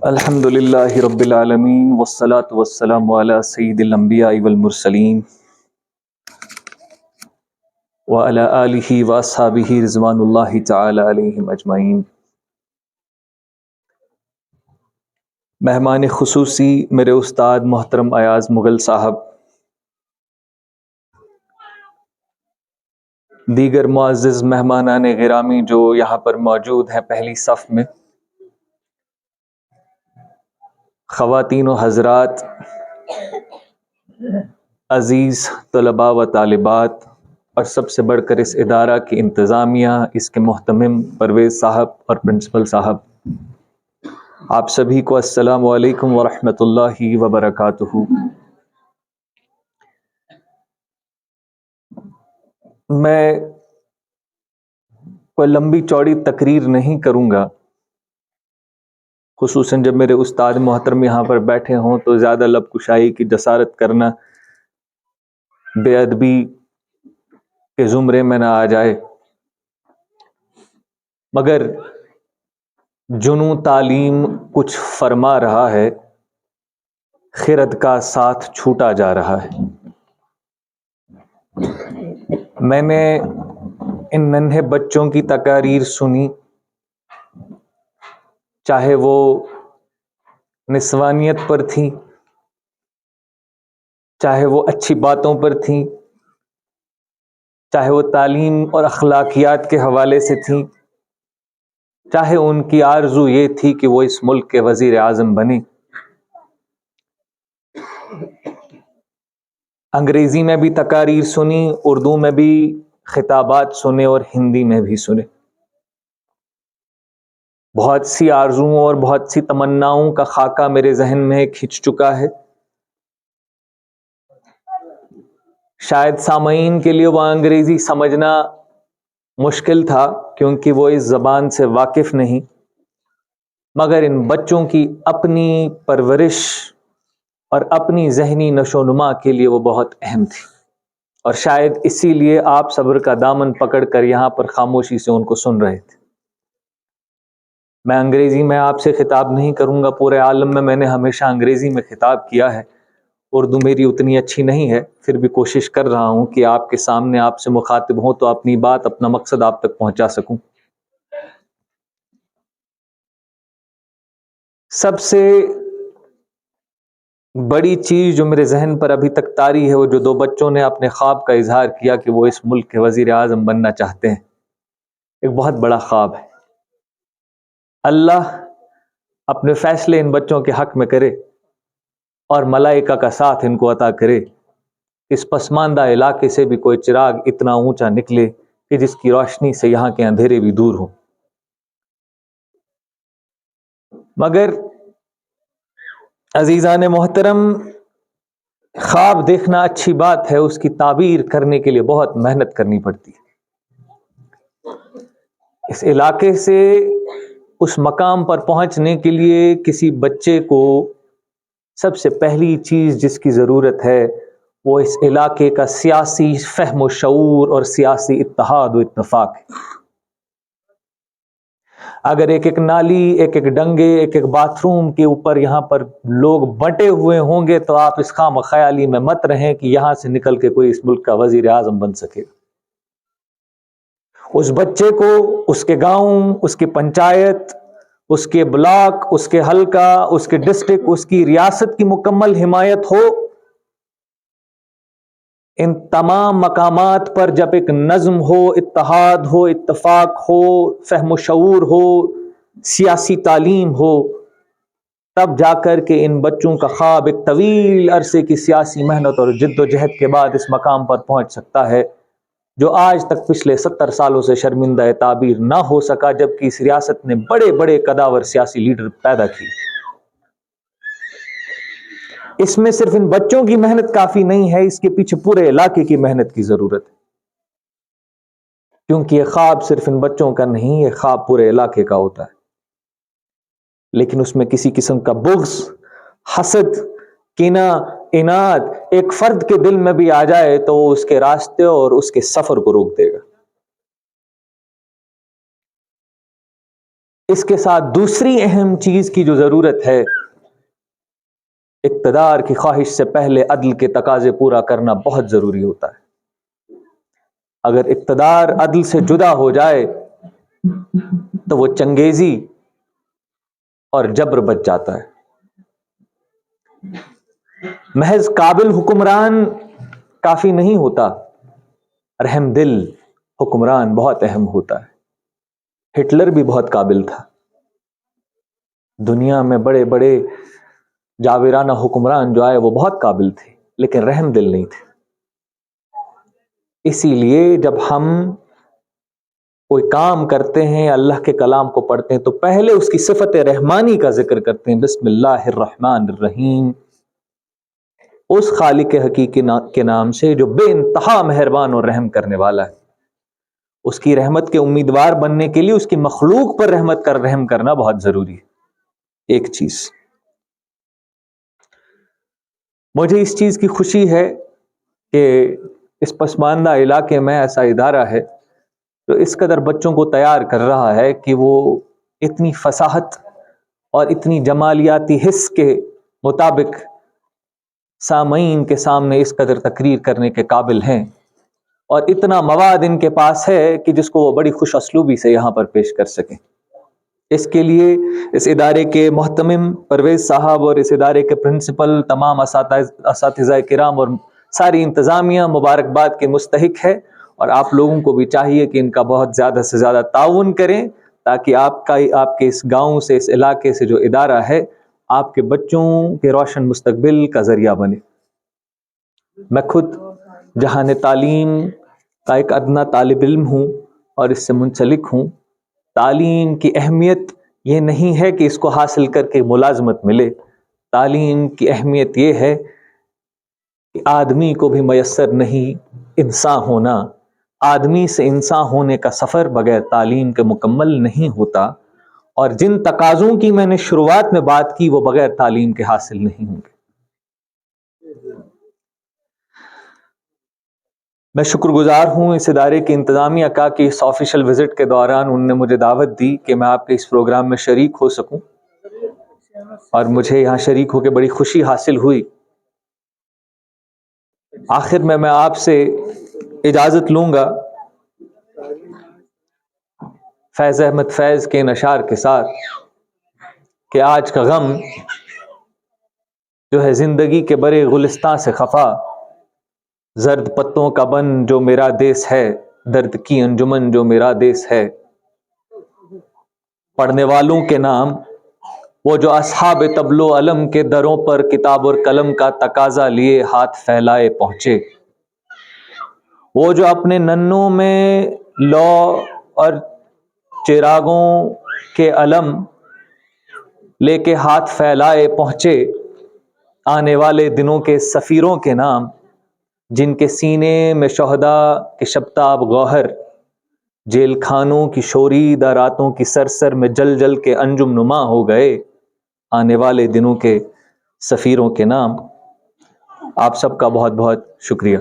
الحمد للہ رب العالمین والصلاة والسلام علی سید الانبیاء والمرسلین وعلی آلہ واصحابہ رضوان اللہ تعالی علیہم اجمعین۔ مہمان خصوصی میرے استاد محترم ایاز مغل صاحب، دیگر معزز مہمانان گرامی جو یہاں پر موجود ہیں پہلی صف میں، خواتین و حضرات، عزیز طلباء و طالبات، اور سب سے بڑھ کر اس ادارہ کی انتظامیہ، اس کے محتمم پرویز صاحب اور پرنسپل صاحب، آپ سبھی کو السلام علیکم ورحمۃ اللہ وبرکاتہ۔ میں کوئی لمبی چوڑی تقریر نہیں کروں گا، خصوصاً جب میرے استاد محترم یہاں پر بیٹھے ہوں تو زیادہ لب کشائی کی جسارت کرنا بے ادبی کے زمرے میں نہ آ جائے، مگر جنوں تعلیم کچھ فرما رہا ہے، خرد کا ساتھ چھوٹا جا رہا ہے۔ میں نے ان ننھے بچوں کی تقاریر سنی، چاہے وہ نسوانیت پر تھیں، چاہے وہ اچھی باتوں پر تھیں، چاہے وہ تعلیم اور اخلاقیات کے حوالے سے تھیں، چاہے ان کی آرزو یہ تھی کہ وہ اس ملک کے وزیر اعظم بنے۔ انگریزی میں بھی تقاریر سنی، اردو میں بھی خطابات سنے اور ہندی میں بھی سنے۔ بہت سی آرزوؤں اور بہت سی تمناؤں کا خاکہ میرے ذہن میں کھنچ چکا ہے۔ شاید سامعین کے لیے وہ انگریزی سمجھنا مشکل تھا کیونکہ وہ اس زبان سے واقف نہیں، مگر ان بچوں کی اپنی پرورش اور اپنی ذہنی نشو و نما کے لیے وہ بہت اہم تھی، اور شاید اسی لیے آپ صبر کا دامن پکڑ کر یہاں پر خاموشی سے ان کو سن رہے تھے۔ میں انگریزی میں آپ سے خطاب نہیں کروں گا، پورے عالم میں نے ہمیشہ انگریزی میں خطاب کیا ہے، اردو میری اتنی اچھی نہیں ہے، پھر بھی کوشش کر رہا ہوں کہ آپ کے سامنے آپ سے مخاطب ہوں تو اپنی بات، اپنا مقصد آپ تک پہنچا سکوں۔ سب سے بڑی چیز جو میرے ذہن پر ابھی تک طاری ہے، وہ جو دو بچوں نے اپنے خواب کا اظہار کیا کہ وہ اس ملک کے وزیر اعظم بننا چاہتے ہیں۔ ایک بہت بڑا خواب ہے۔ اللہ اپنے فیصلے ان بچوں کے حق میں کرے اور ملائکہ کا ساتھ ان کو عطا کرے، اس پسماندہ علاقے سے بھی کوئی چراغ اتنا اونچا نکلے کہ جس کی روشنی سے یہاں کے اندھیرے بھی دور ہوں۔ مگر عزیزان محترم، خواب دیکھنا اچھی بات ہے، اس کی تعبیر کرنے کے لیے بہت محنت کرنی پڑتی ہے۔ اس علاقے سے اس مقام پر پہنچنے کے لیے کسی بچے کو سب سے پہلی چیز جس کی ضرورت ہے وہ اس علاقے کا سیاسی فہم و شعور اور سیاسی اتحاد و اتفاق ہے۔ اگر ایک ایک نالی، ایک ایک ڈنگے، ایک ایک باتھ روم کے اوپر یہاں پر لوگ بٹے ہوئے ہوں گے تو آپ اس خام خیالی میں مت رہیں کہ یہاں سے نکل کے کوئی اس ملک کا وزیر اعظم بن سکے۔ اس بچے کو اس کے گاؤں، اس کی پنچایت، اس کے بلاک، اس کے حلقہ، اس کے ڈسٹرکٹ، اس کی ریاست کی مکمل حمایت ہو۔ ان تمام مقامات پر جب ایک نظم ہو، اتحاد ہو، اتفاق ہو، فہم و شعور ہو، سیاسی تعلیم ہو، تب جا کر کے ان بچوں کا خواب ایک طویل عرصے کی سیاسی محنت اور جد و جہد کے بعد اس مقام پر پہنچ سکتا ہے جو آج تک پچھلے 70 سالوں سے شرمندہ تعبیر نہ ہو سکا، جبکہ اس ریاست نے بڑے بڑے قداور سیاسی لیڈر پیدا کیے۔ اس میں صرف ان بچوں کی محنت کافی نہیں ہے، اس کے پیچھے پورے علاقے کی محنت کی ضرورت ہے، کیونکہ یہ خواب صرف ان بچوں کا نہیں، یہ خواب پورے علاقے کا ہوتا ہے۔ لیکن اس میں کسی قسم کا بغض، حسد، کینہ، عناد ایک فرد کے دل میں بھی آ جائے تو وہ اس کے راستے اور اس کے سفر کو روک دے گا۔ اس کے ساتھ دوسری اہم چیز کی جو ضرورت ہے، اقتدار کی خواہش سے پہلے عدل کے تقاضے پورا کرنا بہت ضروری ہوتا ہے۔ اگر اقتدار عدل سے جدا ہو جائے تو وہ چنگیزی اور جبر بچ جاتا ہے۔ محض قابل حکمران کافی نہیں ہوتا، رحم دل حکمران بہت اہم ہوتا ہے۔ ہٹلر بھی بہت قابل تھا، دنیا میں بڑے بڑے جاویرانہ حکمران جو آئے وہ بہت قابل تھے، لیکن رحم دل نہیں تھے۔ اسی لیے جب ہم کوئی کام کرتے ہیں، اللہ کے کلام کو پڑھتے ہیں، تو پہلے اس کی صفت رحمانی کا ذکر کرتے ہیں، بسم اللہ الرحمن الرحیم، اس خالق حقیقی کے نام سے جو بے انتہا مہربان اور رحم کرنے والا ہے۔ اس کی رحمت کے امیدوار بننے کے لیے اس کی مخلوق پر رحم کرنا بہت ضروری ہے۔ ایک چیز مجھے اس چیز کی خوشی ہے کہ اس پسماندہ علاقے میں ایسا ادارہ ہے جو اس قدر بچوں کو تیار کر رہا ہے کہ وہ اتنی فصاحت اور اتنی جمالیاتی حس کے مطابق سامعین کے سامنے اس قدر تقریر کرنے کے قابل ہیں، اور اتنا مواد ان کے پاس ہے کہ جس کو وہ بڑی خوش اسلوبی سے یہاں پر پیش کر سکیں۔ اس کے لیے اس ادارے کے محتمم پرویز صاحب اور اس ادارے کے پرنسپل، تمام اساتذہ کرام اور ساری انتظامیہ مبارکباد کے مستحق ہے، اور آپ لوگوں کو بھی چاہیے کہ ان کا بہت زیادہ سے زیادہ تعاون کریں تاکہ آپ کے اس گاؤں سے، اس علاقے سے جو ادارہ ہے، آپ کے بچوں کے روشن مستقبل کا ذریعہ بنے۔ میں خود جہان تعلیم کا ایک ادنا طالب علم ہوں اور اس سے منسلک ہوں۔ تعلیم کی اہمیت یہ نہیں ہے کہ اس کو حاصل کر کے ملازمت ملے، تعلیم کی اہمیت یہ ہے کہ آدمی کو بھی میسر نہیں انسان ہونا، آدمی سے انسان ہونے کا سفر بغیر تعلیم کے مکمل نہیں ہوتا، اور جن تقاضوں کی میں نے شروعات میں بات کی وہ بغیر تعلیم کے حاصل نہیں ہوں گے۔ میں شکر گزار ہوں اس ادارے کی انتظامیہ کا کہ اس آفیشیل وزٹ کے دوران انہوں نے مجھے دعوت دی کہ میں آپ کے اس پروگرام میں شریک ہو سکوں، اور مجھے یہاں شریک ہو کے بڑی خوشی حاصل ہوئی۔ آخر میں آپ سے اجازت لوں گا فیض احمد فیض کے ان اشعار کے ساتھ کہ آج کا غم جو ہے زندگی کے بڑے گلستاں سے خفا، زرد پتوں کا بن جو میرا دیس ہے، درد کی انجمن جو میرا دیس ہے، پڑھنے والوں کے نام وہ جو اصحاب طبل و علم کے دروں پر کتاب اور قلم کا تقاضا لیے ہاتھ پھیلائے پہنچے، وہ جو اپنے ننوں میں لو اور چراغوں کے علم لے کے ہاتھ پھیلائے پہنچے، آنے والے دنوں کے سفیروں کے نام جن کے سینے میں شہداء کے شبتاب گوہر، جیل خانوں کی شوریدہ راتوں کی سرسر میں جل جل کے انجم نما ہو گئے، آنے والے دنوں کے سفیروں کے نام۔ آپ سب کا بہت بہت شکریہ۔